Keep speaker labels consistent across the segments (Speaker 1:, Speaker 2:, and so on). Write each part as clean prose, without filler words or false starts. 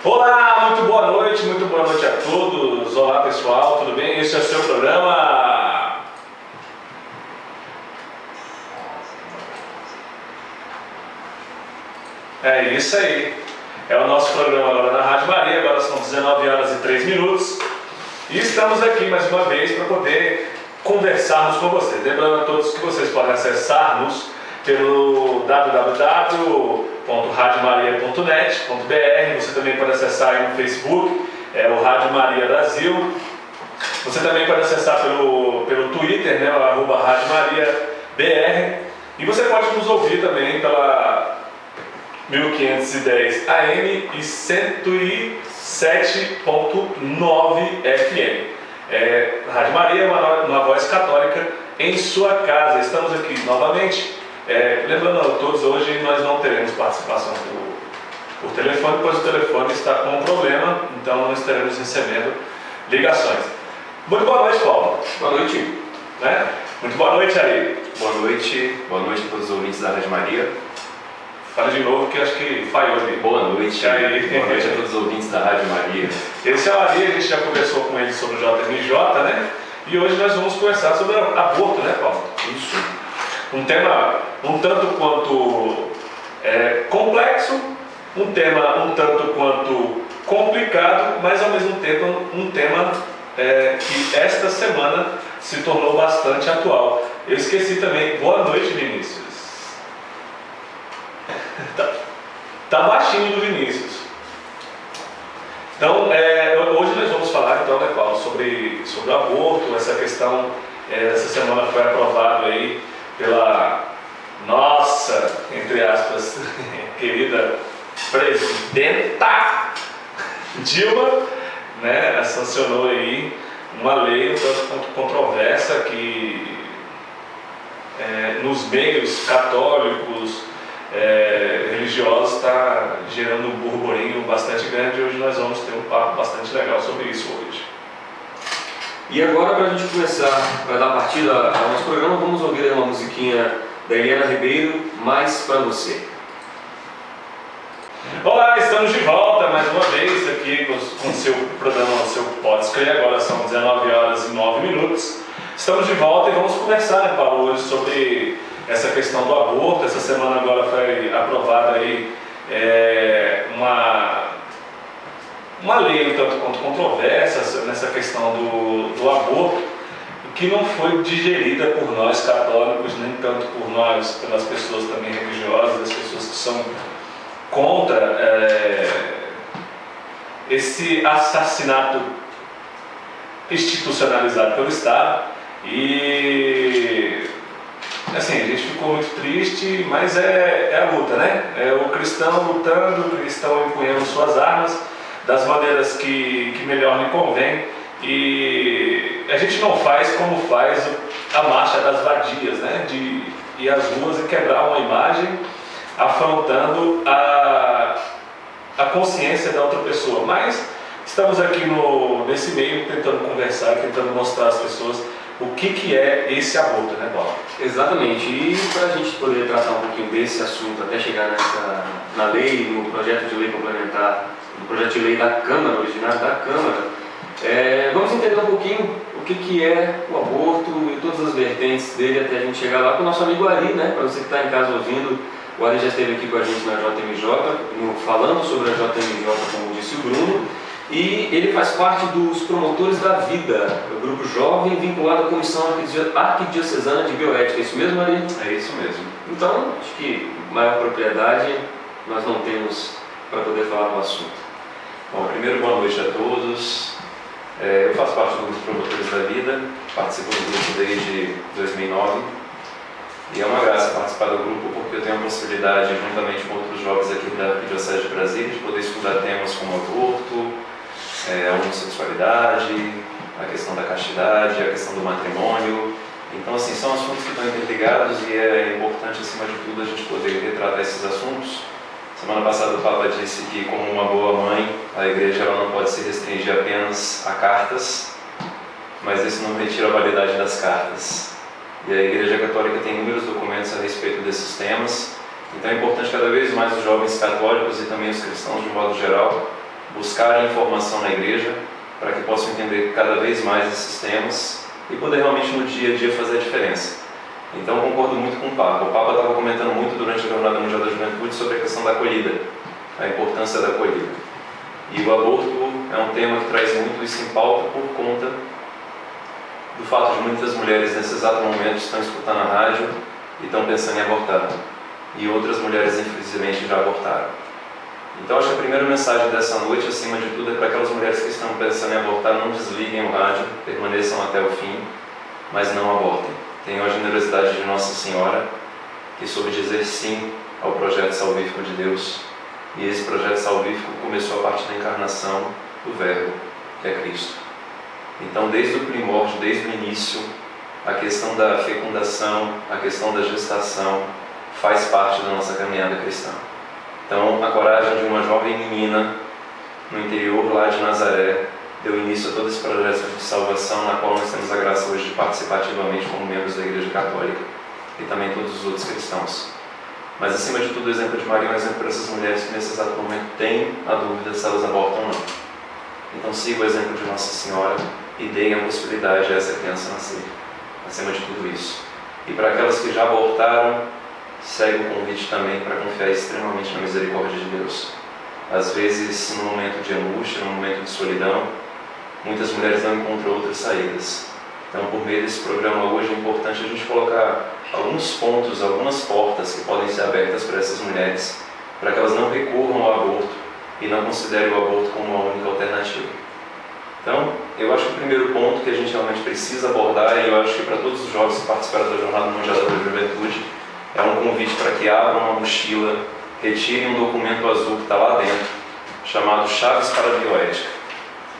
Speaker 1: Olá, muito boa noite a todos. Olá pessoal, tudo bem? Esse é o seu programa. É isso aí. É o nosso programa agora na Rádio Maria. Agora são 19 horas e 3 minutos. E estamos aqui mais uma vez para poder conversarmos com vocês. Lembrando a todos que vocês podem acessar-nos pelo www.radiomaria.net.br. Você também pode acessar aí no Facebook, o Rádio Maria Brasil. Você também pode acessar pelo Twitter, né, o @RádioMariaBR. E você pode nos ouvir também pela 1510 AM e 107.9 FM. Rádio Maria, uma voz católica em sua casa. Estamos aqui novamente. Lembrando a todos, hoje nós não teremos participação por telefone, pois o telefone está com um problema, então não estaremos recebendo ligações. Muito boa noite, Paulo.
Speaker 2: Boa noite.
Speaker 1: Muito boa noite, Ari.
Speaker 2: Boa noite a todos os ouvintes da Rádio Maria.
Speaker 1: Fala de novo que acho que falhou ali.
Speaker 2: Boa noite.
Speaker 1: Aí.
Speaker 2: Boa noite a todos os ouvintes da Rádio Maria.
Speaker 1: Esse é o Ari, a gente já conversou com ele sobre o JMJ, né? E hoje nós vamos conversar sobre aborto, né, Paulo?
Speaker 2: Isso.
Speaker 1: Um tema um tanto quanto complexo, um tema um tanto quanto complicado, mas ao mesmo tempo um tema que esta semana se tornou bastante atual. Eu esqueci também. Boa noite, Vinícius. Tá baixinho do Vinícius. Então, hoje nós vamos falar, então, né, Paulo, sobre o aborto. Essa questão, essa semana foi aprovado aí pela nossa, entre aspas, querida presidenta Dilma, né, sancionou aí uma lei um tanto quanto controversa que nos meios católicos, religiosos, está gerando um burburinho bastante grande. Hoje nós vamos ter um papo bastante legal sobre isso hoje.
Speaker 2: E agora, para a gente começar, para dar partida ao nosso programa, vamos ouvir uma musiquinha da Eliana Ribeiro, Mais Pra Você.
Speaker 1: Olá, estamos de volta mais uma vez aqui com o seu programa, o seu Pode Escolher. Agora são 19 horas e 9 minutos. Estamos de volta e vamos conversar, né, Paulo, hoje sobre essa questão do aborto. Essa semana agora foi aprovada aí uma lei um tanto quanto controversa nessa questão do aborto, que não foi digerida por nós católicos, nem tanto por nós, pelas pessoas também religiosas, as pessoas que são contra esse assassinato institucionalizado pelo Estado. E assim, a gente ficou muito triste, mas é a luta, né? É o cristão lutando, o cristão empunhando suas armas das maneiras que melhor lhe convém. E a gente não faz como faz a marcha das vadias, né? De ir às ruas e quebrar uma imagem afrontando a consciência da outra pessoa. Mas estamos aqui nesse meio tentando conversar, tentando mostrar às pessoas o que é esse aborto, né, Paulo?
Speaker 2: Exatamente. E para a gente poder tratar um pouquinho desse assunto até chegar na lei, no projeto de lei complementar, no projeto de lei da Câmara, originário da Câmara, vamos entender um pouquinho o que é o aborto e todas as vertentes dele até a gente chegar lá com o nosso amigo Ari, né? Para você que está em casa ouvindo, o Ari já esteve aqui com a gente na JMJ, falando sobre a JMJ, como disse o Bruno, e ele faz parte dos promotores da vida, o grupo jovem vinculado à Comissão Arquidiocesana de Bioética. É isso mesmo, Ari?
Speaker 3: É isso mesmo.
Speaker 2: Então, acho que maior propriedade nós não temos para poder falar do assunto.
Speaker 3: Bom, primeiro, boa noite a todos. Eu faço parte do grupo Promotores da Vida, participo do grupo desde 2009. E é uma graça participar do grupo, porque eu tenho a possibilidade, juntamente com outros jovens aqui da Arquidiocese de Brasília, de poder estudar temas como aborto, a homossexualidade, a questão da castidade, a questão do matrimônio. Então, assim, são assuntos que estão interligados e é importante, acima de tudo, a gente poder retratar esses assuntos. Semana passada o Papa disse que, como uma boa mãe, a Igreja ela não pode se restringir apenas a cartas, mas isso não retira a validade das cartas. E a Igreja Católica tem inúmeros documentos a respeito desses temas. Então é importante cada vez mais os jovens católicos e também os cristãos de modo geral buscarem informação na igreja para que possam entender cada vez mais esses temas e poder realmente no dia a dia fazer a diferença. Então concordo muito com o Papa. O Papa estava comentando muito durante a Jornada Mundial da Juventude sobre a questão da acolhida, a importância da acolhida. E o aborto é um tema que traz muito isso em pauta por conta do fato de muitas mulheres nesse exato momento estão escutando a rádio e estão pensando em abortar. E outras mulheres, infelizmente, já abortaram. Então acho que a primeira mensagem dessa noite, acima de tudo, é para aquelas mulheres que estão pensando em abortar: não desliguem o rádio, permaneçam até o fim, mas não abortem. Tenham a generosidade de Nossa Senhora, que soube dizer sim ao projeto salvífico de Deus. E esse projeto salvífico começou a partir da encarnação do Verbo, que é Cristo. Então, desde o primórdio, desde o início, a questão da fecundação, a questão da gestação, faz parte da nossa caminhada cristã. Então, a coragem de uma jovem menina no interior lá de Nazaré deu início a todo esse projeto de salvação, na qual nós temos a graça hoje de participar ativamente como membros da Igreja Católica e também todos os outros cristãos. Mas, acima de tudo, o exemplo de Maria é um exemplo para essas mulheres que nesse exato momento têm a dúvida se elas abortam ou não. Então, siga o exemplo de Nossa Senhora e deem a possibilidade a essa criança nascer, acima de tudo isso. E para aquelas que já abortaram, segue o convite também para confiar extremamente na misericórdia de Deus. Às vezes, num momento de angústia, num momento de solidão, muitas mulheres não encontram outras saídas. Então, por meio desse programa hoje, é importante a gente colocar alguns pontos, algumas portas que podem ser abertas para essas mulheres, para que elas não recorram ao aborto e não considerem o aborto como a única alternativa. Então, eu acho que o primeiro ponto que a gente realmente precisa abordar, e eu acho que para todos os jovens que participaram da Jornada Mundial da Juventude, é um convite para que abram uma mochila, retirem um documento azul que está lá dentro, chamado Chaves para a Bioética.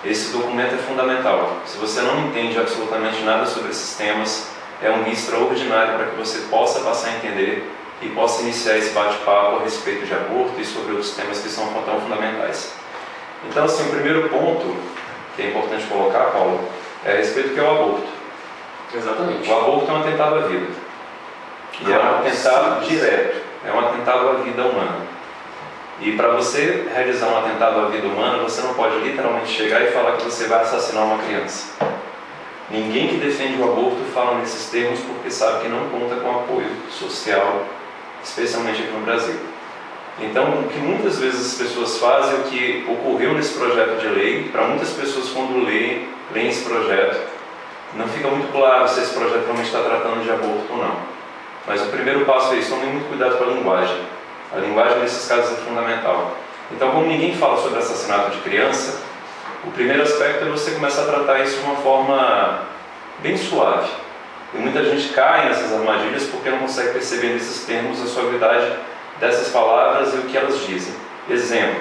Speaker 3: Esse documento é fundamental. Se você não entende absolutamente nada sobre esses temas, é um guia extraordinário para que você possa passar a entender e possa iniciar esse bate-papo a respeito de aborto e sobre outros temas que são tão fundamentais. Então, assim, o primeiro ponto que é importante colocar, Paulo, é a respeito do que é o aborto.
Speaker 2: Exatamente.
Speaker 3: O aborto é um atentado à vida. E é um atentado direto, é um atentado à vida humana. E para você realizar um atentado à vida humana, você não pode literalmente chegar e falar que você vai assassinar uma criança. Ninguém que defende o aborto fala nesses termos porque sabe que não conta com apoio social, especialmente aqui no Brasil. Então, o que muitas vezes as pessoas fazem, o que ocorreu nesse projeto de lei, para muitas pessoas quando leem esse projeto, não fica muito claro se esse projeto realmente está tratando de aborto ou não. Mas o primeiro passo é isso: tomem muito cuidado com a linguagem. A linguagem nesses casos é fundamental. Então, como ninguém fala sobre assassinato de criança, o primeiro aspecto é você começar a tratar isso de uma forma bem suave. E muita gente cai nessas armadilhas porque não consegue perceber nesses termos a suavidade dessas palavras e o que elas dizem. Exemplo: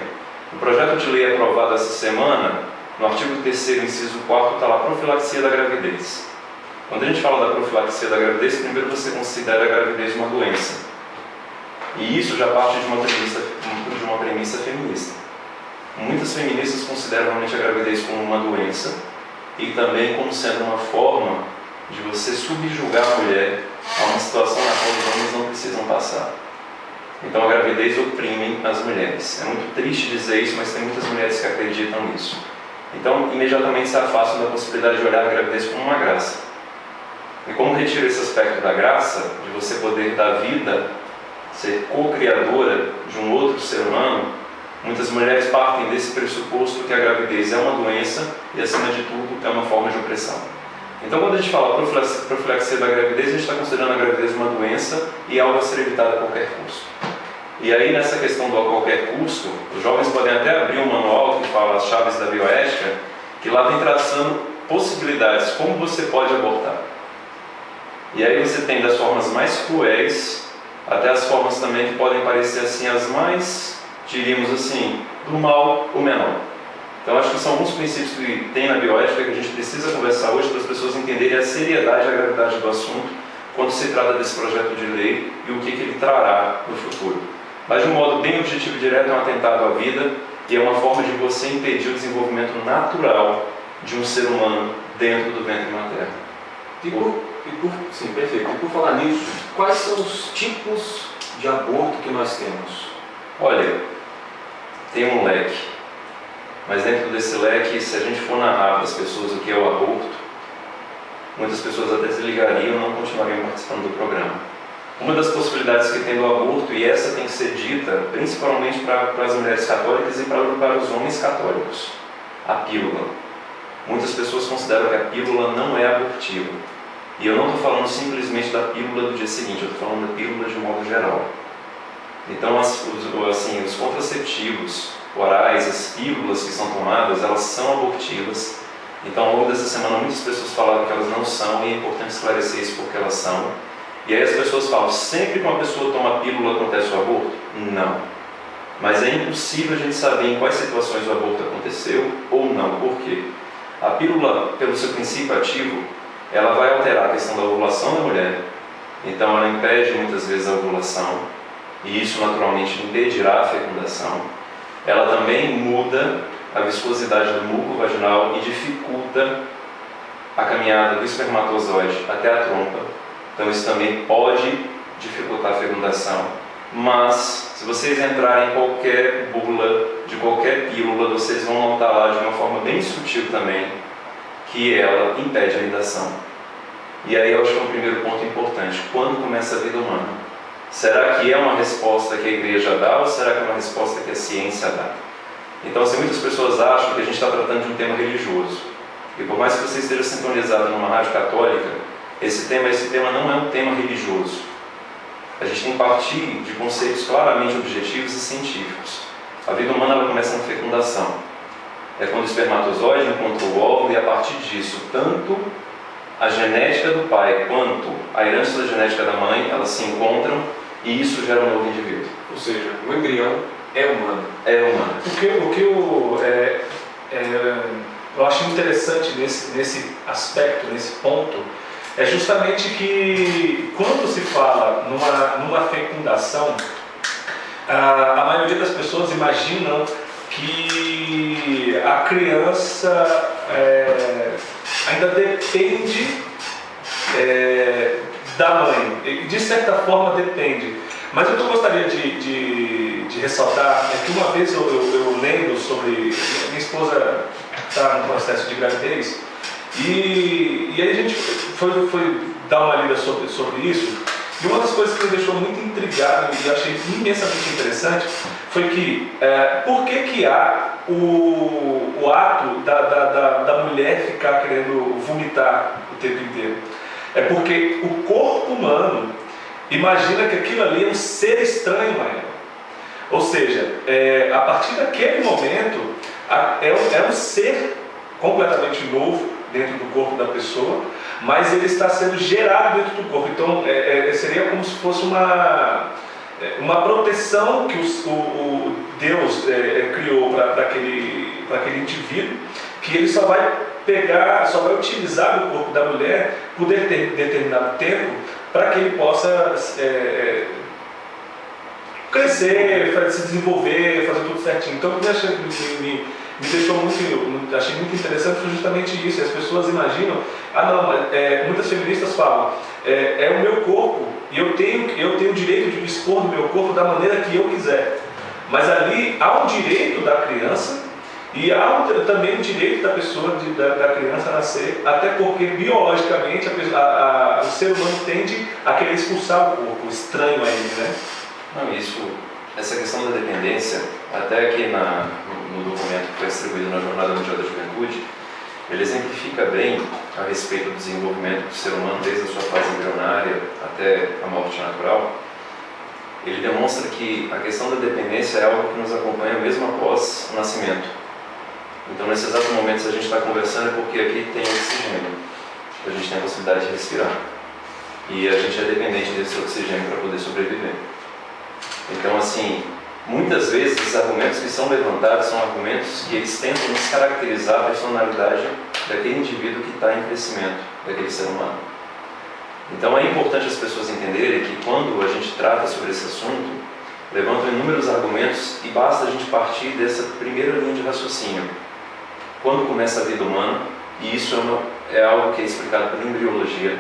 Speaker 3: o projeto de lei aprovado essa semana, no artigo 3º, inciso 4º, está lá: profilaxia da gravidez. Quando a gente fala da profilaxia da gravidez, primeiro você considera a gravidez uma doença. E isso já parte de uma premissa feminista. Muitas feministas consideram realmente a gravidez como uma doença e também como sendo uma forma de você subjugar a mulher a uma situação na qual os homens não precisam passar. Então a gravidez oprime as mulheres. É muito triste dizer isso, mas tem muitas mulheres que acreditam nisso. Então imediatamente se afastam da possibilidade de olhar a gravidez como uma graça. E como retira esse aspecto da graça, de você poder dar vida, ser co-criadora de um outro ser humano, muitas mulheres partem desse pressuposto que a gravidez é uma doença e, acima de tudo, é uma forma de opressão. Então, quando a gente fala profilaxia da gravidez, a gente está considerando a gravidez uma doença e algo a ser evitado a qualquer custo. E aí, nessa questão do a qualquer custo, os jovens podem até abrir um manual que fala as chaves da bioética, que lá vem traçando possibilidades, como você pode abortar. E aí você tem das formas mais cruéis até as formas também que podem parecer assim as mais, diríamos assim, do mal o menor. Então acho que são alguns princípios que tem na bioética que a gente precisa conversar hoje para as pessoas entenderem a seriedade e a gravidade do assunto quando se trata desse projeto de lei e o que ele trará no futuro. Mas de um modo bem objetivo e direto, é um atentado à vida e é uma forma de você impedir o desenvolvimento natural de um ser humano dentro do ventre materno.
Speaker 2: Sim, perfeito. E por falar nisso, quais são os tipos de aborto que nós temos?
Speaker 3: Olha, tem um leque. mas dentro desse leque, se a gente for narrar para as pessoas o que é o aborto, muitas pessoas até se ligariam e não continuariam participando do programa. Uma das possibilidades que tem do aborto, e essa tem que ser dita principalmente para as mulheres católicas e para os homens católicos, a pílula. Muitas pessoas consideram que a pílula não é abortiva. E eu não estou falando simplesmente da pílula do dia seguinte, eu estou falando da pílula de modo geral. Então, os contraceptivos orais, as pílulas que são tomadas, elas são abortivas. Então, ao longo dessa semana, muitas pessoas falaram que elas não são, e é importante esclarecer isso porque elas são. E aí as pessoas falam, sempre que uma pessoa toma pílula acontece o aborto? Não. Mas é impossível a gente saber em quais situações o aborto aconteceu ou não. Por quê? A pílula, pelo seu princípio ativo, ela vai alterar a questão da ovulação da mulher. Então ela impede muitas vezes a ovulação, e isso naturalmente impedirá a fecundação. Ela também muda a viscosidade do muco vaginal e dificulta a caminhada do espermatozoide até a trompa. Então isso também pode dificultar a fecundação. Mas, se vocês entrarem em qualquer bula de qualquer pílula, vocês vão notar lá de uma forma bem sutil também que ela impede a nidação. E aí eu acho que é um primeiro ponto importante. Quando começa a vida humana? Será que é uma resposta que a igreja dá ou será que é uma resposta que a ciência dá? Então, assim, muitas pessoas acham que a gente está tratando de um tema religioso. E por mais que você esteja sintonizado numa rádio católica, esse tema não é um tema religioso. A gente tem que partir de conceitos claramente objetivos e científicos. A vida humana ela começa na fecundação. É quando o espermatozoide encontra o óvulo, e a partir disso, tanto a genética do pai quanto a herança da genética da mãe, elas se encontram e isso gera um novo indivíduo.
Speaker 2: Ou seja, o embrião é humano.
Speaker 3: É humano.
Speaker 1: O que eu acho interessante nesse aspecto, nesse ponto, é justamente que quando se fala numa fecundação, a maioria das pessoas imaginam que a criança ainda depende da mãe. De certa forma depende. Mas o que eu gostaria de ressaltar é que uma vez eu lendo sobre... Minha esposa está no processo de gravidez, e aí a gente foi dar uma lida sobre isso, e uma das coisas que me deixou muito intrigado e achei imensamente interessante foi que por que há o ato da mulher ficar querendo vomitar o tempo inteiro? É porque o corpo humano imagina que aquilo ali é um ser estranho a ela. Ou seja, a partir daquele momento, é um ser completamente novo dentro do corpo da pessoa, mas ele está sendo gerado dentro do corpo. Então, seria como se fosse uma proteção que o Deus criou para aquele indivíduo, que ele só vai utilizar o corpo da mulher por determinado tempo, para que ele possa crescer, se desenvolver, fazer tudo certinho. Então, me deixou achei muito interessante foi justamente isso. As pessoas imaginam, muitas feministas falam, é o meu corpo e eu tenho o direito de dispor do meu corpo da maneira que eu quiser. Mas ali há um direito da criança e há também o direito da pessoa, da criança nascer, até porque biologicamente o ser humano tende a querer expulsar o corpo estranho a ele, né?
Speaker 3: Não, essa questão da dependência, até aqui no documento que foi distribuído na Jornada Mundial da Juventude, ele exemplifica bem a respeito do desenvolvimento do ser humano desde a sua fase embrionária até a morte natural. Ele demonstra que a questão da dependência é algo que nos acompanha mesmo após o nascimento. Então, nesse exato momento, se a gente está conversando é porque aqui tem oxigênio, a gente tem a possibilidade de respirar. E a gente é dependente desse oxigênio para poder sobreviver. Então, assim, muitas vezes os argumentos que são levantados são argumentos que eles tentam descaracterizar a personalidade daquele indivíduo que está em crescimento, daquele ser humano. Então é importante as pessoas entenderem que quando a gente trata sobre esse assunto, levantam inúmeros argumentos e basta a gente partir dessa primeira linha de raciocínio. Quando começa a vida humana, e isso é algo que é explicado pela embriologia,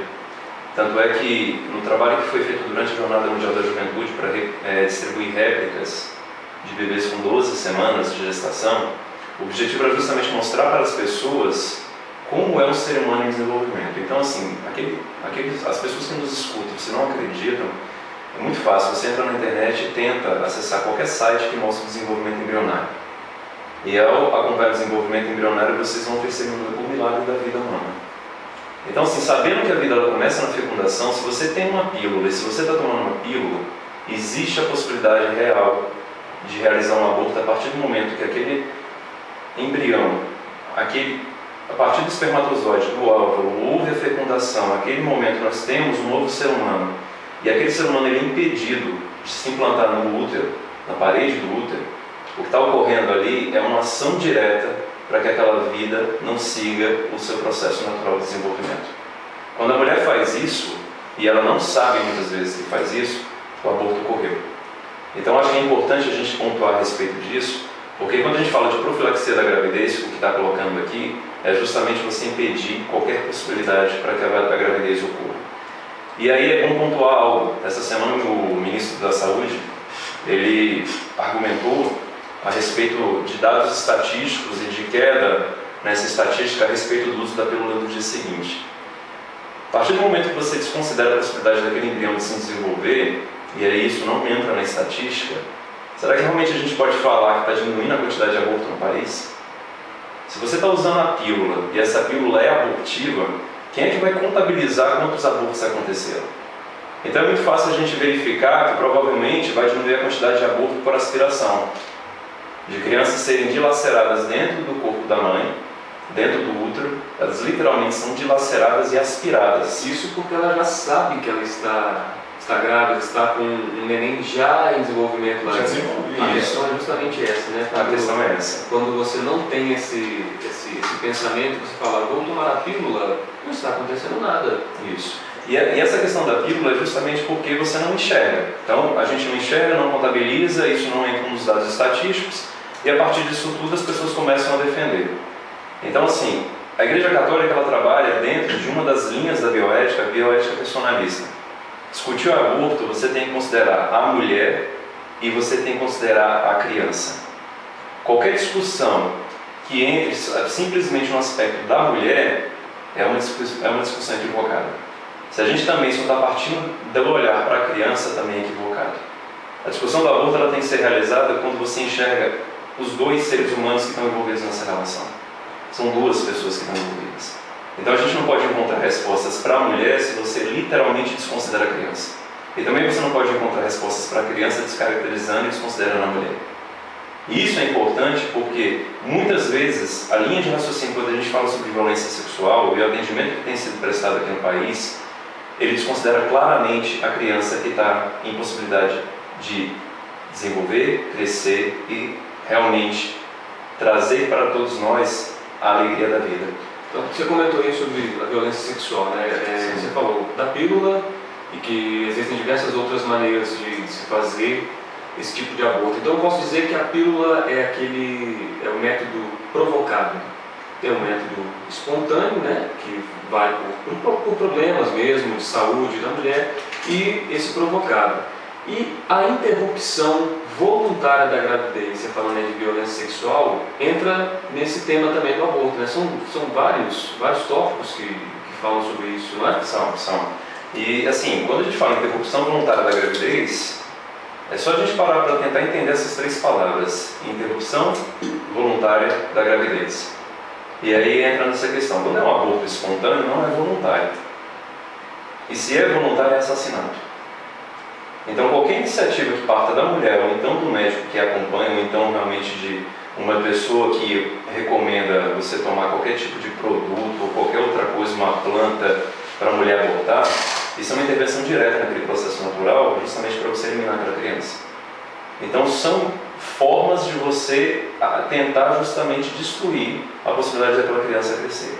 Speaker 3: tanto é que no trabalho que foi feito durante a Jornada Mundial da Juventude para distribuir réplicas de bebês com 12 semanas de gestação, O objetivo era justamente mostrar para as pessoas como é um ser humano em desenvolvimento. Então, assim, as pessoas que nos escutam, se não acreditam, é muito fácil. Você entra na internet e tenta acessar qualquer site que mostre o desenvolvimento embrionário. E ao acompanhar o desenvolvimento embrionário, vocês vão perceber o milagre da vida humana. Então, assim, sabendo que a vida ela começa na fecundação, se você tem uma pílula e se você está tomando uma pílula, existe a possibilidade real de realizar um aborto a partir do momento que aquele embrião, a partir do espermatozoide, do óvulo, houve a fecundação, naquele momento nós temos um novo ser humano, e aquele ser humano ele é impedido de se implantar no útero, na parede do útero. O que está ocorrendo ali é uma ação direta para que aquela vida não siga o seu processo natural de desenvolvimento. Quando a mulher faz isso, e ela não sabe muitas vezes que faz isso, o aborto ocorreu. Então acho que é importante a gente pontuar a respeito disso, porque quando a gente fala de profilaxia da gravidez, o que está colocando aqui é justamente você impedir qualquer possibilidade para que a gravidez ocorra. E aí é bom pontuar algo. Essa semana o ministro da Saúde, ele argumentou a respeito de dados estatísticos e de queda nessa estatística a respeito do uso da pílula no dia seguinte. A partir do momento que você desconsidera a possibilidade daquele embrião de se desenvolver, e aí isso não entra na estatística, será que realmente a gente pode falar que está diminuindo a quantidade de aborto no país? Se você está usando a pílula e essa pílula é abortiva, quem é que vai contabilizar quantos abortos aconteceram? Então é muito fácil a gente verificar que provavelmente vai diminuir a quantidade de aborto por aspiração, de crianças serem dilaceradas dentro do corpo da mãe, dentro do útero, elas literalmente são dilaceradas e aspiradas.
Speaker 2: Isso porque ela já sabe que ela está grávida, está com um neném já em desenvolvimento lá.
Speaker 1: Já desenvolvido.
Speaker 2: A questão é justamente essa, né?
Speaker 3: A questão é essa.
Speaker 2: Quando você não tem esse pensamento, você fala, vou tomar a pílula, não está acontecendo nada.
Speaker 3: Isso. E essa questão da pílula é justamente porque você não enxerga. Então, a gente não enxerga, não contabiliza, isso não entra nos dados estatísticos, e a partir disso tudo as pessoas começam a defender. Então, assim, a Igreja Católica ela trabalha dentro de uma das linhas da bioética, a bioética personalista. Discutir o aborto, você tem que considerar a mulher e você tem que considerar a criança. Qualquer discussão que entre simplesmente no aspecto da mulher é uma discussão equivocada. Se a gente também só está partindo do olhar para a criança, também é equivocado. A discussão do aborto ela tem que ser realizada quando você enxerga os dois seres humanos que estão envolvidos nessa relação. São duas pessoas que estão envolvidas. Então a gente não pode encontrar respostas para a mulher se você literalmente desconsidera a criança. E também você não pode encontrar respostas para a criança descaracterizando e desconsiderando a mulher. E isso é importante porque muitas vezes a linha de raciocínio, quando a gente fala sobre violência sexual e o atendimento que tem sido prestado aqui no país, ele desconsidera claramente a criança que está em possibilidade de desenvolver, crescer e realmente trazer para todos nós a alegria da vida.
Speaker 2: Então, você comentou aí sobre a violência sexual, né? Você falou da pílula e que existem diversas outras maneiras de se fazer esse tipo de aborto. Então, eu posso dizer que a pílula é o método provocado. Tem um método espontâneo, né? Que vai por problemas mesmo de saúde da mulher, e esse provocado. E a interrupção voluntária da gravidez, você falando aí de violência sexual, entra nesse tema também do aborto, né? São vários tópicos que falam sobre isso, não é?
Speaker 3: São. E assim, quando a gente fala em interrupção voluntária da gravidez, é só a gente parar para tentar entender essas três palavras: interrupção voluntária da gravidez. E aí entra nessa questão, quando é um aborto espontâneo, não é voluntário. E se é voluntário, é assassinato. Então qualquer iniciativa que parta da mulher, ou então do médico que acompanha, ou então realmente de uma pessoa que recomenda você tomar qualquer tipo de produto, ou qualquer outra coisa, uma planta para a mulher abortar, isso é uma intervenção direta naquele processo natural, justamente para você eliminar aquela criança. Então são formas de você tentar justamente destruir a possibilidade daquela criança crescer.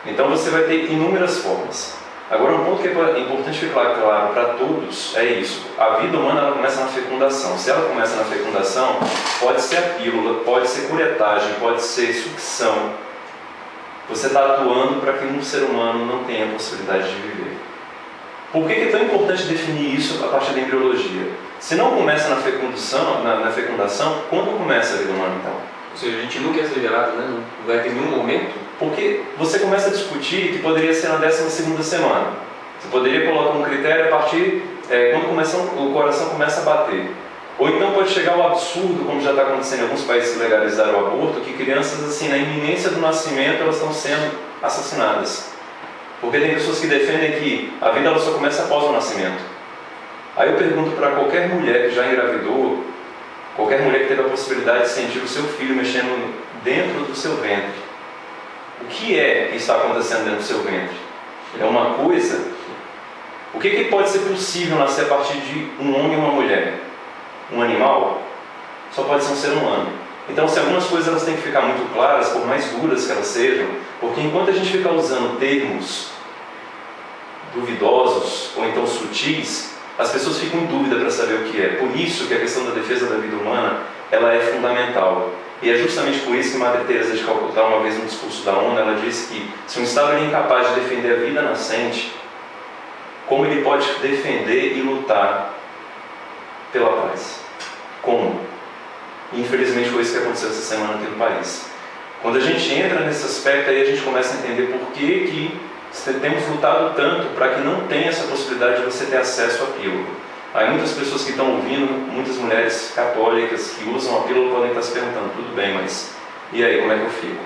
Speaker 3: Então você vai ter inúmeras formas. Agora, um ponto que é importante ficar claro para todos é isso: a vida humana ela começa na fecundação. Se ela começa na fecundação, pode ser a pílula, pode ser curetagem, pode ser sucção. Você está atuando para que um ser humano não tenha a possibilidade de viver. Por que é tão importante definir isso a partir da embriologia? Se não começa na fecundação, quando começa a vida humana então?
Speaker 2: Ou seja, a gente nunca é exagerado, né? Não vai ter nenhum momento.
Speaker 3: Porque você começa a discutir que poderia ser na 12ª semana. Você poderia colocar um critério a partir quando o coração começa a bater. Ou então pode chegar ao absurdo, como já está acontecendo em alguns países que legalizaram o aborto, que crianças, assim, na iminência do nascimento, elas estão sendo assassinadas. Porque tem pessoas que defendem que a vida ela só começa após o nascimento. Aí eu pergunto para qualquer mulher que já engravidou, qualquer mulher que teve a possibilidade de sentir o seu filho mexendo dentro do seu ventre, o que é que está acontecendo dentro do seu ventre? É uma coisa? O que pode ser possível nascer a partir de um homem e uma mulher? Um animal? Só pode ser um ser humano. Então, se algumas coisas elas têm que ficar muito claras, por mais duras que elas sejam, porque enquanto a gente fica usando termos duvidosos ou então sutis, as pessoas ficam em dúvida para saber o que é. Por isso que a questão da defesa da vida humana ela é fundamental. E é justamente por isso que Madre Teresa de Calcutá, uma vez no discurso da ONU, ela disse que se um Estado é incapaz de defender a vida nascente, como ele pode defender e lutar pela paz? Como? Infelizmente foi isso que aconteceu essa semana aqui no país. Quando a gente entra nesse aspecto, aí a gente começa a entender por que temos lutado tanto para que não tenha essa possibilidade de você ter acesso à pílula. Aí muitas pessoas que estão ouvindo, muitas mulheres católicas que usam a pílula podem estar se perguntando, tudo bem, mas e aí, como é que eu fico?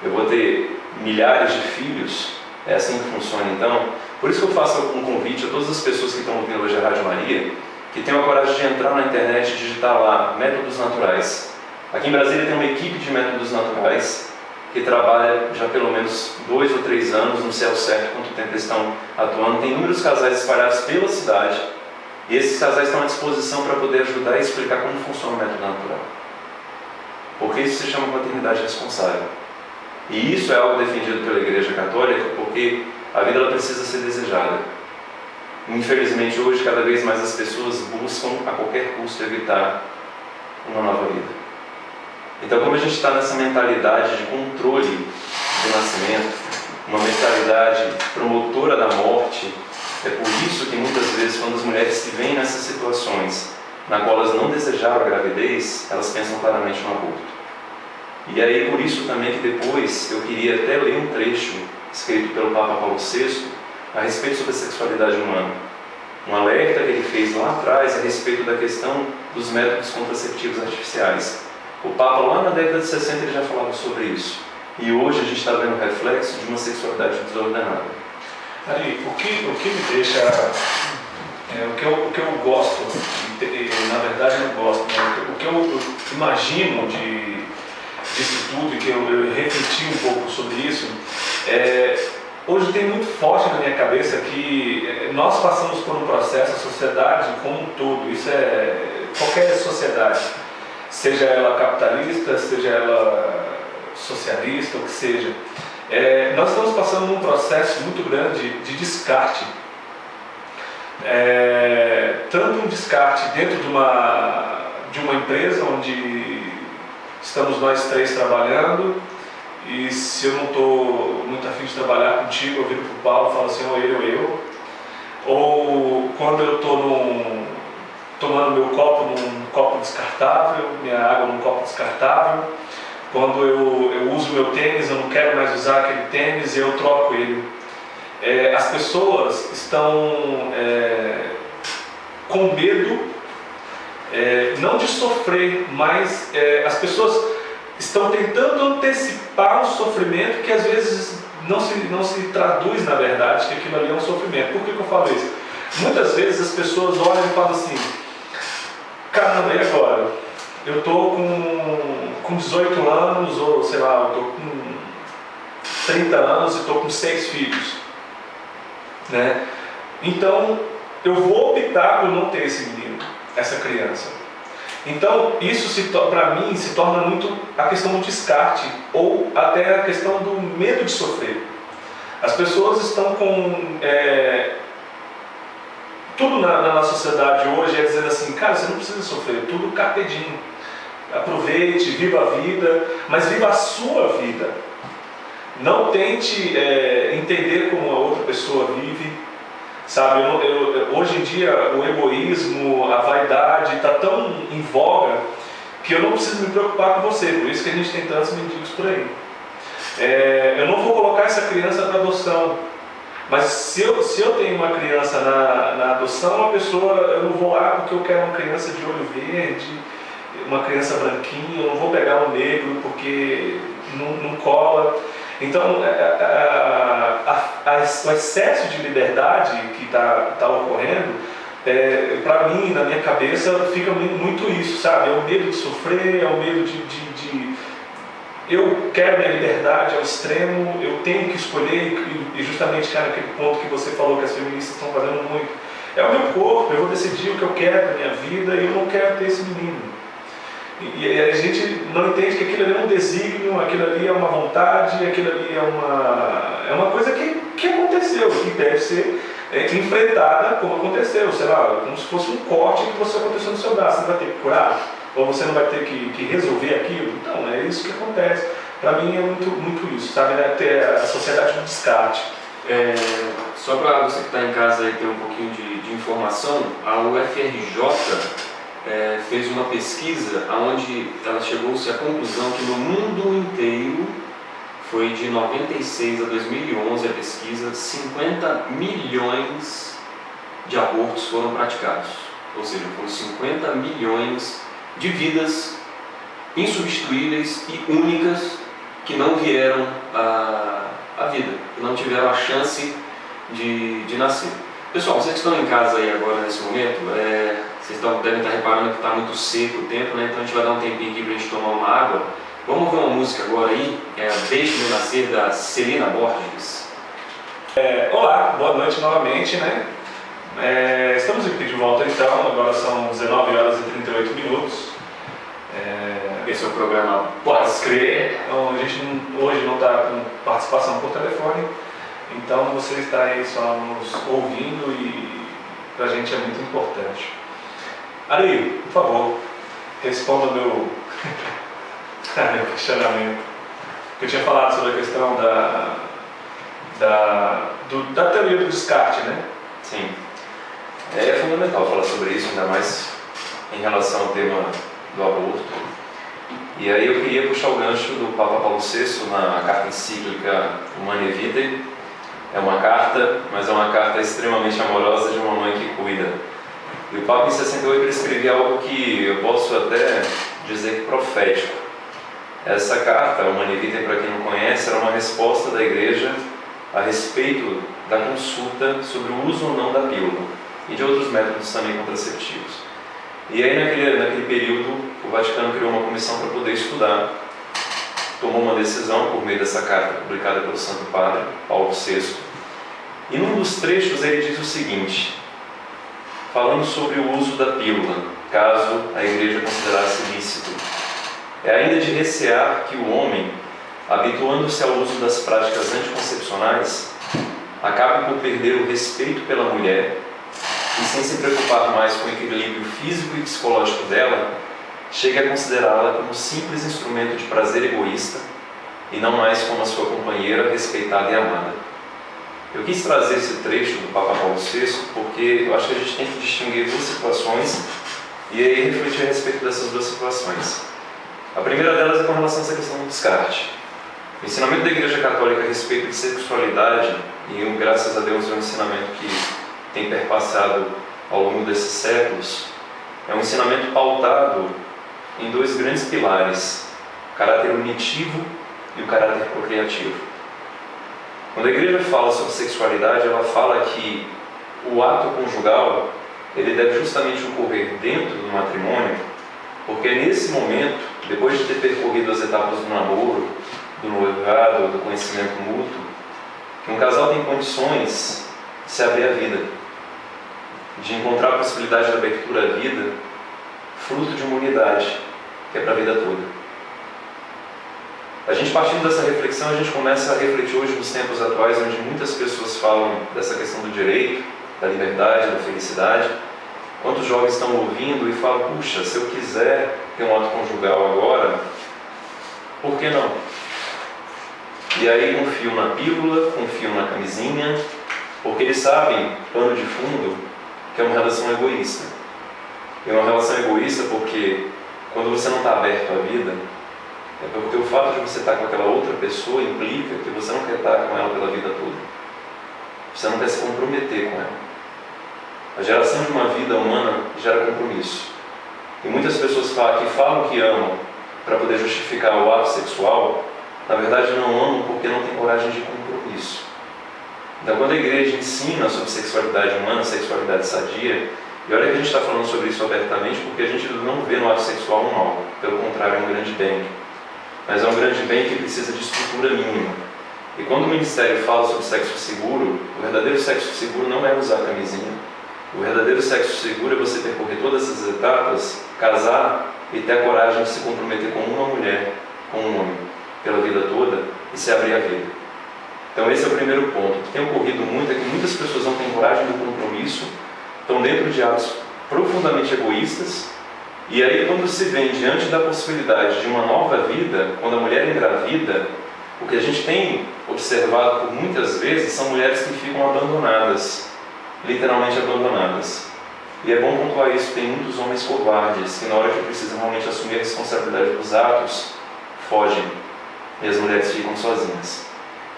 Speaker 3: Eu vou ter milhares de filhos? É assim que funciona então? Por isso que eu faço um convite a todas as pessoas que estão ouvindo hoje a Rádio Maria, que tenham a coragem de entrar na internet e digitar lá, métodos naturais. Aqui em Brasília tem uma equipe de métodos naturais que trabalha já pelo menos 2 ou 3 anos, não sei ao certo quanto tempo eles estão atuando. Tem inúmeros casais espalhados pela cidade e esses casais estão à disposição para poder ajudar e explicar como funciona o método natural. Porque isso se chama maternidade responsável. E isso é algo defendido pela Igreja Católica porque a vida ela precisa ser desejada. Infelizmente hoje cada vez mais as pessoas buscam a qualquer custo evitar uma nova vida. Então, como a gente está nessa mentalidade de controle do nascimento, uma mentalidade promotora da morte, é por isso que muitas vezes quando as mulheres se veem nessas situações na qual elas não desejaram a gravidez, elas pensam claramente no aborto. E aí por isso também que depois eu queria até ler um trecho escrito pelo Papa Paulo VI a respeito sobre a sexualidade humana. Um alerta que ele fez lá atrás a respeito da questão dos métodos contraceptivos artificiais. O Papa lá na década de 60 ele já falava sobre isso. E hoje a gente está vendo o reflexo de uma sexualidade desordenada.
Speaker 1: Ari, o que me deixa... o que eu gosto, na verdade eu não gosto, né? O que eu imagino disso tudo e que eu refleti um pouco sobre isso, hoje tem muito forte na minha cabeça que nós passamos por um processo, a sociedade como um todo, isso é qualquer sociedade, seja ela capitalista, seja ela socialista, o que seja, nós estamos passando por um processo muito grande de descarte. Tanto um descarte dentro de uma empresa onde estamos nós 3 trabalhando, e se eu não estou muito afim de trabalhar contigo, eu viro para o Paulo e falo assim, ou ele ou eu. Ou quando eu estou tomando meu copo num copo descartável, minha água num copo descartável, quando eu uso meu tênis, eu não quero mais usar aquele tênis e eu troco ele. As pessoas estão com medo, não de sofrer, mas as pessoas estão tentando antecipar um sofrimento que às vezes não se traduz na verdade, que aquilo ali é um sofrimento. Por que eu falo isso? Muitas vezes as pessoas olham e falam assim, caramba, e agora? Eu estou com 18 anos, ou sei lá, eu estou com 30 anos e estou com 6 filhos. Né? Então, eu vou optar por não ter esse menino, essa criança. Então, isso para mim se torna muito a questão do descarte, ou até a questão do medo de sofrer. As pessoas estão com... tudo na sociedade hoje é dizendo assim, cara, você não precisa sofrer, tudo carpedinho. Aproveite, viva a vida, mas viva a sua vida. Não tente entender como a outra pessoa vive, sabe? Hoje em dia o egoísmo, a vaidade está tão em voga que eu não preciso me preocupar com você, por isso que a gente tem tantos mendigos por aí. Eu não vou colocar essa criança para adoção, mas se eu tenho uma criança na adoção, eu não vou lá porque eu quero uma criança de olho verde, uma criança branquinha, eu não vou pegar um negro porque não cola. Então, o excesso de liberdade que está ocorrendo, para mim, na minha cabeça, fica muito isso, sabe? É o medo de sofrer, é o medo de eu quero minha liberdade ao extremo, eu tenho que escolher, e justamente, cara, aquele ponto que você falou que as feministas estão fazendo muito, é o meu corpo, eu vou decidir o que eu quero na minha vida e eu não quero ter esse menino. E a gente não entende que aquilo ali é um desígnio, aquilo ali é uma vontade, aquilo ali é uma coisa que aconteceu, que deve ser enfrentada como aconteceu, sei lá, como se fosse um corte que você aconteceu no seu braço, você vai ter que curar, ou você não vai ter que resolver aquilo. Então, é isso que acontece. Para mim é muito isso, sabe, né? Ter a sociedade do descarte.
Speaker 2: Só para você que está em casa aí ter um pouquinho de informação, a UFRJ fez uma pesquisa onde ela chegou-se à conclusão que no mundo inteiro, foi de 96 a 2011 a pesquisa, 50 milhões de abortos foram praticados. Ou seja, foram 50 milhões de vidas insubstituíveis e únicas que não vieram à vida, que não tiveram a chance de nascer. Pessoal, vocês que estão em casa aí agora nesse momento, vocês devem estar reparando que está muito seco o tempo, né? Então a gente vai dar um tempinho aqui para a gente tomar uma água. Vamos ver uma música agora aí, Deixe-me Nascer, da Celina Borges.
Speaker 1: Olá, boa noite novamente, né? Estamos aqui de volta então, agora são 19 horas e 38 minutos.
Speaker 2: Esse é o programa
Speaker 1: Pode Crer. Então, a gente hoje não está com participação por telefone, então você está aí só nos ouvindo e para a gente é muito importante. Ari, por favor, responda o meu questionamento. Eu tinha falado sobre a questão da teoria do descarte, né?
Speaker 3: Sim. É fundamental falar sobre isso, ainda mais em relação ao tema do aborto. E aí eu queria puxar o gancho do Papa Paulo VI na carta encíclica Humanae Vitae. É uma carta, mas é uma carta extremamente amorosa de uma mãe que cuida. E o Papa em 68 ele escrevia algo que eu posso até dizer profético. Essa carta, Humanae Vitae, para quem não conhece, era uma resposta da Igreja a respeito da consulta sobre o uso ou não da pílula e de outros métodos também contraceptivos. E aí naquele período o Vaticano criou uma comissão para poder estudar, tomou uma decisão por meio dessa carta publicada pelo Santo Padre, Paulo VI, e num dos trechos ele diz o seguinte, falando sobre o uso da pílula, caso a Igreja considerasse lícito: é ainda de recear que o homem, habituando-se ao uso das práticas anticoncepcionais, acabe por perder o respeito pela mulher e, sem se preocupar mais com o equilíbrio físico e psicológico dela, chegue a considerá-la como simples instrumento de prazer egoísta e não mais como a sua companheira respeitada e amada. Eu quis trazer esse trecho do Papa Paulo VI porque eu acho que a gente tem que distinguir duas situações e aí refletir a respeito dessas duas situações. A primeira delas é com relação a essa questão do descarte. O ensinamento da Igreja Católica a respeito de sexualidade, e graças a Deus é um ensinamento que tem perpassado ao longo desses séculos, é um ensinamento pautado em dois grandes pilares: o caráter unitivo e o caráter procriativo. Quando a Igreja fala sobre sexualidade, ela fala que o ato conjugal ele deve justamente ocorrer dentro do matrimônio, porque é nesse momento, depois de ter percorrido as etapas do namoro, do noivado, do conhecimento mútuo, que um casal tem condições de se abrir à vida, de encontrar a possibilidade de abertura à vida, fruto de uma unidade, que é para a vida toda. A gente, partindo dessa reflexão, a gente começa a refletir hoje nos tempos atuais, onde muitas pessoas falam dessa questão do direito, da liberdade, da felicidade. Quantos jovens estão ouvindo e falam: puxa, se eu quiser ter um ato conjugal agora, por que não? E aí confiam na pílula, confiam na camisinha, porque eles sabem, pano de fundo, que é uma relação egoísta. É uma relação egoísta porque quando você não está aberto à vida, é porque o fato de você estar com aquela outra pessoa implica que você não quer estar com ela pela vida toda. Você não quer se comprometer com ela. A geração de uma vida humana gera compromisso. E muitas pessoas que falam que amam para poder justificar o ato sexual, na verdade não amam porque não têm coragem de compromisso. Então, quando a igreja ensina sobre sexualidade humana, sexualidade sadia, e olha que a gente está falando sobre isso abertamente, porque a gente não vê no ato sexual um mal, pelo contrário, é um grande bem. Mas é um grande bem que precisa de estrutura mínima. E quando o ministério fala sobre sexo seguro, o verdadeiro sexo seguro não é usar camisinha. O verdadeiro sexo seguro é você percorrer todas essas etapas, casar e ter a coragem de se comprometer com uma mulher, com um homem, pela vida toda e se abrir à vida. Então esse é o primeiro ponto. O que tem ocorrido muito é que muitas pessoas não têm coragem do compromisso, estão dentro de atos profundamente egoístas, e aí quando se vem diante da possibilidade de uma nova vida, quando a mulher engravida, o que a gente tem observado por muitas vezes são mulheres que ficam abandonadas, literalmente abandonadas. E é bom pontuar isso, tem muitos homens covardes que na hora que precisam realmente assumir a responsabilidade dos atos, fogem, e as mulheres ficam sozinhas.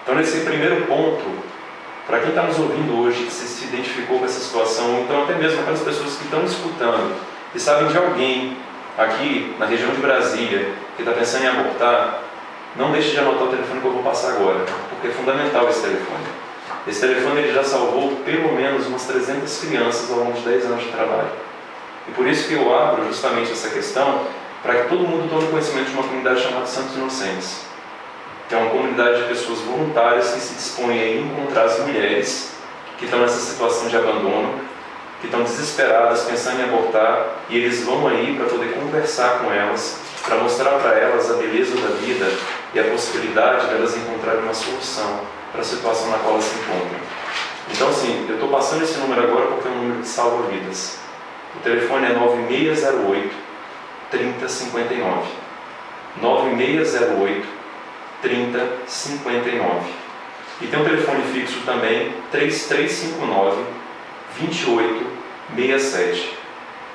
Speaker 3: Então nesse primeiro ponto, para quem está nos ouvindo hoje, que se identificou com essa situação, ou então até mesmo aquelas pessoas que estão escutando, e sabem de alguém aqui na região de Brasília, que está pensando em abortar, não deixe de anotar o telefone que eu vou passar agora, porque é fundamental esse telefone. Esse telefone ele já salvou pelo menos umas 300 crianças ao longo de 10 anos de trabalho. E por isso que eu abro justamente essa questão, para que todo mundo tome conhecimento de uma comunidade chamada Santos Inocentes, que é uma comunidade de pessoas voluntárias que se dispõem a encontrar as mulheres que estão nessa situação de abandono, que estão desesperadas, pensando em abortar, e eles vão aí para poder conversar com elas, para mostrar para elas a beleza da vida e a possibilidade de elas encontrarem uma solução para a situação na qual elas se encontram. Então, assim, eu estou passando esse número agora porque é um número que salva vidas. O telefone é 9608 3059. 9608 3059. E tem um telefone fixo também, 3359 2867.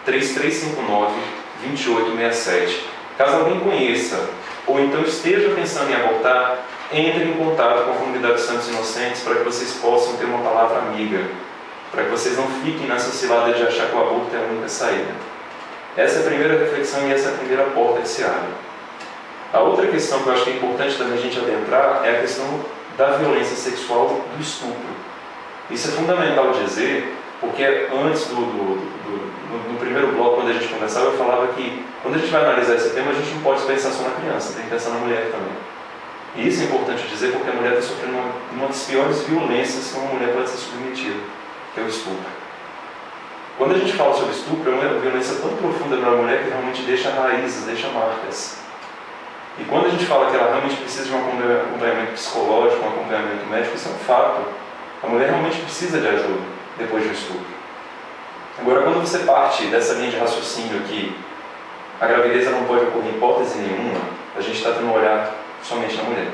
Speaker 3: 3359 2867. Caso alguém conheça, ou então esteja pensando em abortar, entre em contato com a comunidade Santos Inocentes para que vocês possam ter uma palavra amiga, para que vocês não fiquem nessa cilada de achar que o aborto é a única saída. Essa é a primeira reflexão e essa é a primeira porta que se abre. A outra questão que eu acho que é importante também a gente adentrar é a questão da violência sexual, do estupro. Isso é fundamental dizer, porque antes no primeiro bloco, quando a gente conversava, eu falava que quando a gente vai analisar esse tema, a gente não pode pensar só na criança, tem que pensar na mulher também. E isso é importante dizer porque a mulher está sofrendo uma das piores violências que uma mulher pode ser submetida, que é o estupro. Quando a gente fala sobre estupro, é uma violência tão profunda para a mulher que realmente deixa raízes, deixa marcas. E quando a gente fala que ela realmente precisa de um acompanhamento psicológico, um acompanhamento médico, isso é um fato. A mulher realmente precisa de ajuda depois do estupro. Agora, quando você parte dessa linha de raciocínio que a gravidez não pode ocorrer em hipótese nenhuma, a gente está tendo um olhar somente na mulher.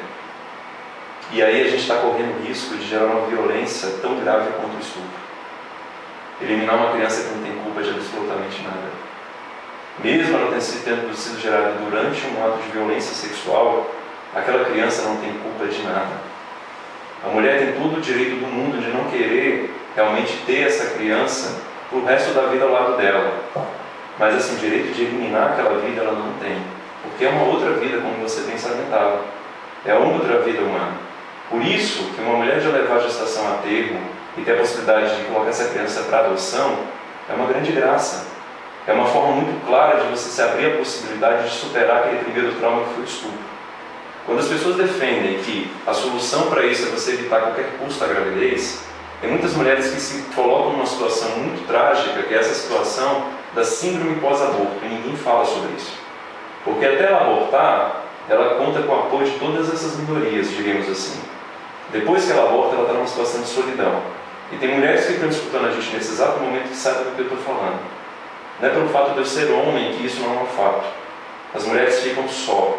Speaker 3: E aí a gente está correndo o risco de gerar uma violência tão grave quanto o estupro. Eliminar uma criança que não tem culpa de absolutamente nada. Mesmo ela tendo sido gerada durante um ato de violência sexual, aquela criança não tem culpa de nada. A mulher tem todo o direito do mundo de não querer realmente ter essa criança para o resto da vida ao lado dela. Mas assim, direito de eliminar aquela vida ela não tem. Porque é uma outra vida, como você bem salientava. É uma outra vida humana. Por isso que uma mulher já levar a gestação a termo e ter a possibilidade de colocar essa criança para adoção é uma grande graça. É uma forma muito clara de você se abrir a possibilidade de superar aquele primeiro trauma que foi o estupro. Quando as pessoas defendem que a solução para isso é você evitar a qualquer custo a gravidez, tem muitas mulheres que se colocam numa situação muito trágica, que é essa situação da síndrome pós-aborto, e ninguém fala sobre isso. Porque até ela abortar, ela conta com o apoio de todas essas minorias, diríamos assim. Depois que ela aborta, ela está numa situação de solidão. E tem mulheres que estão escutando a gente nesse exato momento que sabem do que eu estou falando. Não é pelo fato de eu ser homem que isso não é um fato. As mulheres ficam só.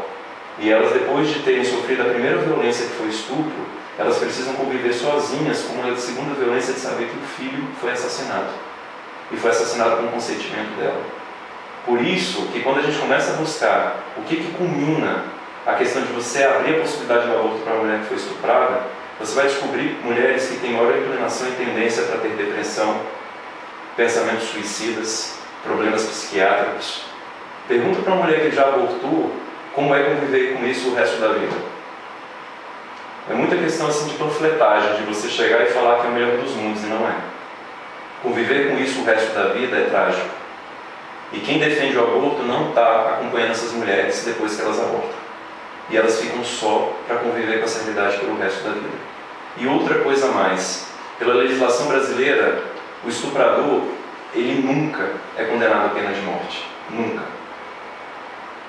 Speaker 3: E elas, depois de terem sofrido a primeira violência, que foi o estupro, elas precisam conviver sozinhas com a segunda violência de saber que o filho foi assassinado. E foi assassinado com o consentimento dela. Por isso que quando a gente começa a buscar o que culmina a questão de você abrir a possibilidade do aborto para uma mulher que foi estuprada, você vai descobrir mulheres que têm maior inclinação e tendência para ter depressão, pensamentos suicidas, problemas psiquiátricos. Pergunta para uma mulher que já abortou como é conviver com isso o resto da vida. É muita questão assim de panfletagem, de você chegar e falar que é o melhor dos mundos, e não é. Conviver com isso o resto da vida é trágico. E quem defende o aborto não está acompanhando essas mulheres depois que elas abortam. E elas ficam só para conviver com essa realidade pelo resto da vida. E outra coisa a mais, pela legislação brasileira, o estuprador, ele nunca é condenado à pena de morte. Nunca.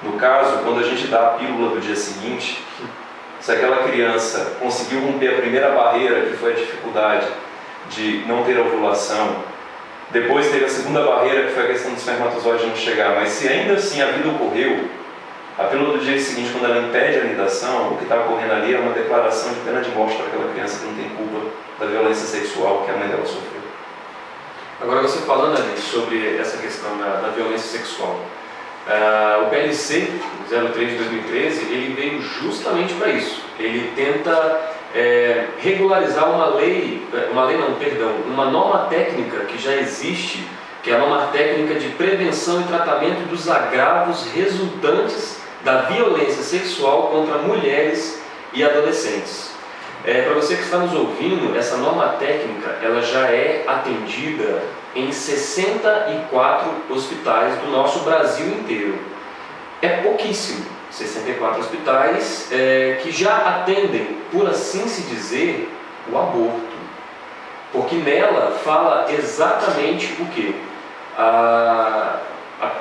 Speaker 3: No caso, quando a gente dá a pílula do dia seguinte, se aquela criança conseguiu romper a primeira barreira, que foi a dificuldade de não ter ovulação, depois teve a segunda barreira, que foi a questão do espermatozoide não chegar, mas se ainda assim a vida ocorreu, a pílula do dia seguinte, quando ela impede a anidação, o que está ocorrendo ali é uma declaração de pena de morte para aquela criança que não tem culpa da violência sexual que a mãe dela sofreu.
Speaker 2: Agora, você falando ali sobre essa questão da violência sexual, o PLC 03 de 2013, ele veio justamente para isso. Ele tenta regularizar uma norma técnica que já existe, que é a norma técnica de prevenção e tratamento dos agravos resultantes da violência sexual contra mulheres e adolescentes. Para você que está nos ouvindo, essa norma técnica ela já é atendida em 64 hospitais do nosso Brasil inteiro. É pouquíssimo, 64 hospitais que já atendem, por assim se dizer, o aborto. Porque nela fala exatamente o que? A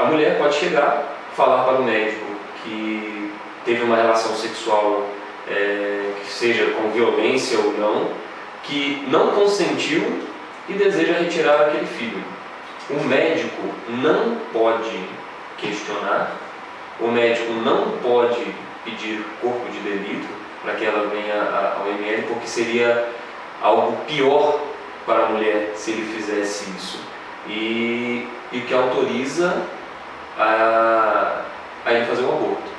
Speaker 2: mulher pode chegar, falar para o médico que teve uma relação sexual que seja com violência ou não, que não consentiu e deseja retirar aquele filho. O médico não pode questionar, o médico não pode pedir corpo de delito para que ela venha ao ML, porque seria algo pior para a mulher se ele fizesse isso. E que autoriza a ele fazer um aborto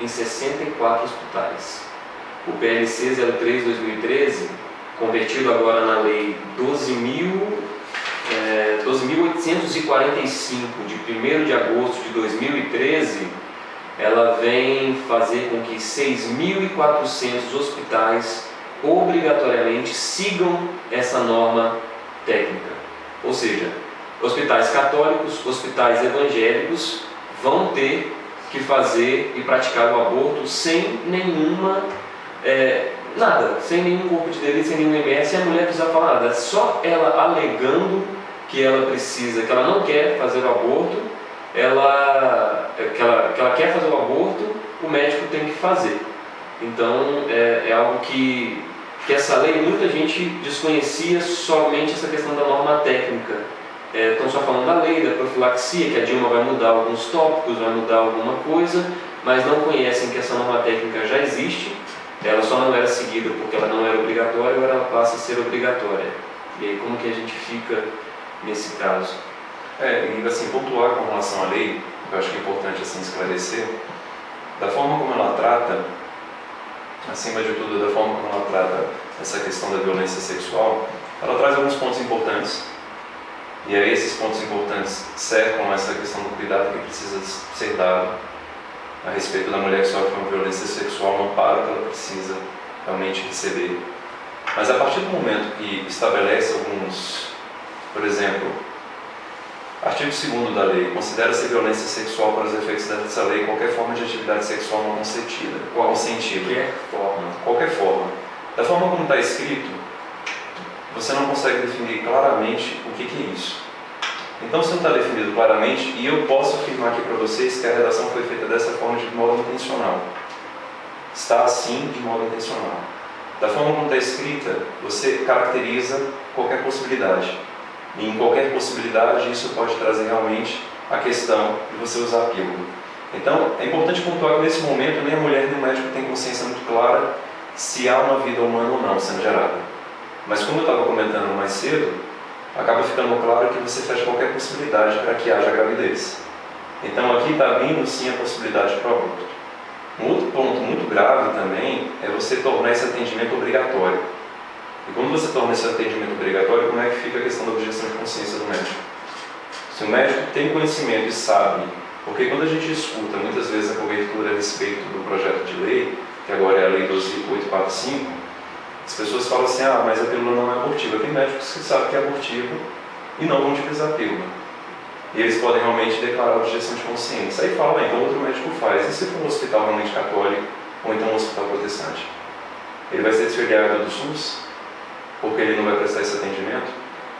Speaker 2: em 64 hospitais. O PLC 03/2013, convertido agora na lei 12.845 de 1º de agosto de 2013, ela vem fazer com que 6.400 hospitais obrigatoriamente sigam essa norma técnica. Ou seja, hospitais católicos, hospitais evangélicos vão ter que fazer e praticar o aborto sem nenhuma sem nenhum corpo de delito, sem nenhum MS, sem a mulher precisar falar nada. Só ela alegando que ela precisa, que ela não quer fazer o aborto, que ela quer fazer o aborto, o médico tem que fazer. Então é algo que essa lei muita gente desconhecia, somente essa questão da norma técnica. Estão só falando da lei, da profilaxia, que a Dilma vai mudar alguns tópicos, vai mudar alguma coisa, mas não conhecem que essa norma técnica já existe. Ela só não era seguida porque ela não era obrigatória, agora ela passa a ser obrigatória. E aí como que a gente fica nesse caso?
Speaker 3: E assim, pontuar com relação à lei, eu acho que é importante assim esclarecer, da forma como ela trata, acima de tudo, da forma como ela trata essa questão da violência sexual, ela traz alguns pontos importantes. E aí esses pontos importantes cercam essa questão do cuidado que precisa ser dado a respeito da mulher que sofre uma violência sexual, no amparo que ela precisa realmente receber. Mas a partir do momento que estabelece alguns, por exemplo, artigo 2º da lei, considera-se violência sexual para os efeitos dessa lei qualquer forma de atividade sexual não consentida. Qual sentido? Qualquer forma. Da forma como está escrito, você não consegue definir claramente o que é isso. Então, se não está definido claramente, e eu posso afirmar aqui para vocês que a redação foi feita dessa forma de modo intencional. Está assim de modo intencional. Da forma como está escrita, você caracteriza qualquer possibilidade. E em qualquer possibilidade, isso pode trazer realmente a questão de você usar a pílula. Então, é importante pontuar que nesse momento, nem a mulher nem o médico têm consciência muito clara se há uma vida humana ou não sendo gerada. Mas como eu estava comentando mais cedo, acaba ficando claro que você fecha qualquer possibilidade para que haja gravidez. Então aqui está vindo sim a possibilidade para o aborto. Um outro ponto muito grave também é você tornar esse atendimento obrigatório. E quando você torna esse atendimento obrigatório, como é que fica a questão da objeção de consciência do médico? Se o médico tem conhecimento e sabe, porque quando a gente escuta muitas vezes a cobertura a respeito do projeto de lei, que agora é a Lei 12.845, as pessoas falam assim, ah, mas a pílula não é abortiva. Tem médicos que sabem que é abortiva e não vão utilizar a pílula. E eles podem realmente declarar objeção de consciência. Aí fala, então outro médico faz. E se for um hospital realmente católico ou então um hospital protestante? Ele vai ser desfiliado do SUS? Porque ele não vai prestar esse atendimento?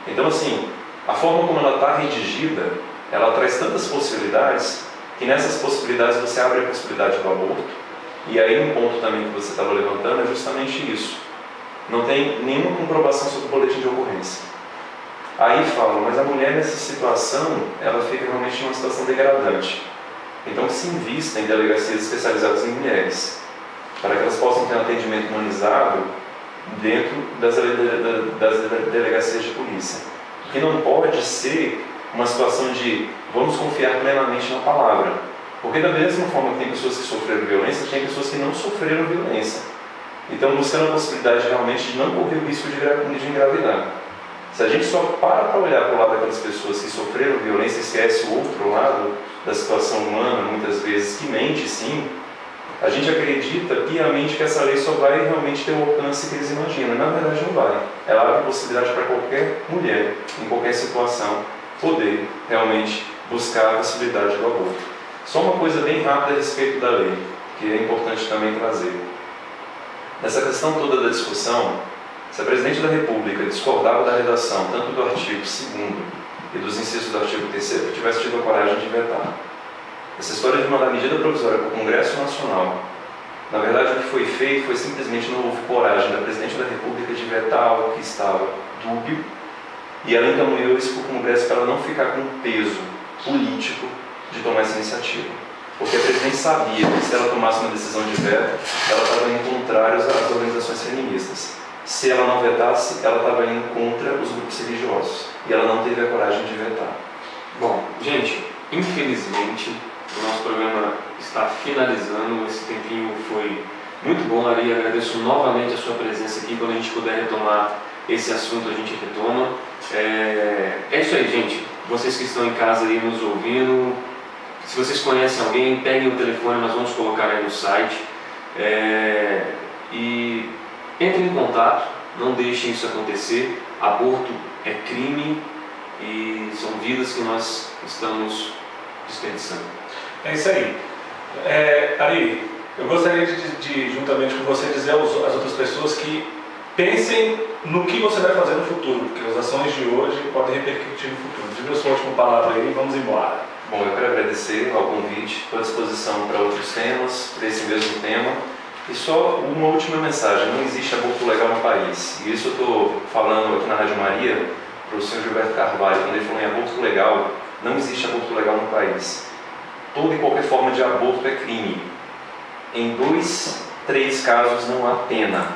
Speaker 3: Então, assim, a forma como ela está redigida, ela traz tantas possibilidades, que nessas possibilidades você abre a possibilidade do aborto. E aí um ponto também que você estava levantando é justamente isso. Não tem nenhuma comprovação sobre o boletim de ocorrência. Aí falam, mas a mulher nessa situação, ela fica realmente em uma situação degradante. Então se invista em delegacias especializadas em mulheres, para que elas possam ter um atendimento humanizado dentro das delegacias de polícia. Porque não pode ser uma situação de vamos confiar plenamente na palavra. Porque da mesma forma que tem pessoas que sofreram violência, tem pessoas que não sofreram violência. Então buscando a possibilidade realmente de não correr o risco de engravidar. Se a gente só para olhar para o lado daquelas pessoas que sofreram violência e esquece o outro lado da situação humana, muitas vezes, que mente sim, a gente acredita piamente que essa lei só vai realmente ter o alcance que eles imaginam. Na verdade não vai. Ela abre possibilidade para qualquer mulher, em qualquer situação, poder realmente buscar a possibilidade do aborto. Só uma coisa bem rápida a respeito da lei, que é importante também trazer. Nessa questão toda da discussão, se a Presidente da República discordava da redação tanto do artigo 2º e dos incisos do artigo 3º, tivesse tido a coragem de vetar. Essa história de mandar medida provisória para o Congresso Nacional, na verdade o que foi feito foi simplesmente não houve coragem da Presidente da República de vetar algo que estava dúbio, e ela encaminhou isso para o Congresso para ela não ficar com peso político de tomar essa iniciativa. Porque a Presidente sabia que se ela tomasse uma decisão de veto, ela estava indo contrário às organizações feministas. Se ela não vetasse, ela estava indo contra os grupos religiosos. E ela não teve a coragem de vetar.
Speaker 2: Bom, gente, infelizmente, o nosso programa está finalizando. Esse tempinho foi muito bom, Ari. Agradeço novamente a sua presença aqui. Quando a gente puder retomar esse assunto, a gente retoma. É isso aí, gente. Vocês que estão em casa aí nos ouvindo, se vocês conhecem alguém, peguem o telefone, nós vamos colocar aí no site. E entrem em contato, não deixem isso acontecer. Aborto é crime e são vidas que nós estamos desperdiçando.
Speaker 1: É isso aí. Ari, eu gostaria de juntamente com você, dizer às outras pessoas que pensem no que você vai fazer no futuro, porque as ações de hoje podem repercutir no futuro. Diga a sua última palavra aí e vamos embora.
Speaker 3: Bom, eu quero agradecer ao convite, estou à disposição para outros temas, para esse mesmo tema. E só uma última mensagem, não existe aborto legal no país. E isso eu estou falando aqui na Rádio Maria para o senhor Gilberto Carvalho, quando ele falou em aborto legal, não existe aborto legal no país. Toda e qualquer forma de aborto é crime. Em 2, 3 casos não há pena.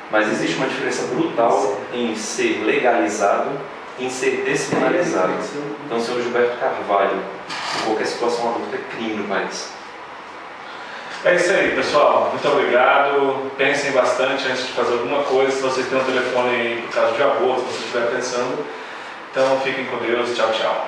Speaker 3: Mas existe uma diferença brutal em ser legalizado e em ser despenalizado. Então, senhor Gilberto Carvalho, em qualquer situação, aborto é crime no país.
Speaker 1: É isso aí, pessoal. Muito obrigado. Pensem bastante antes de fazer alguma coisa. Se vocês têm um telefone aí por causa de aborto, se você estiver pensando. Então, fiquem com Deus. Tchau, tchau.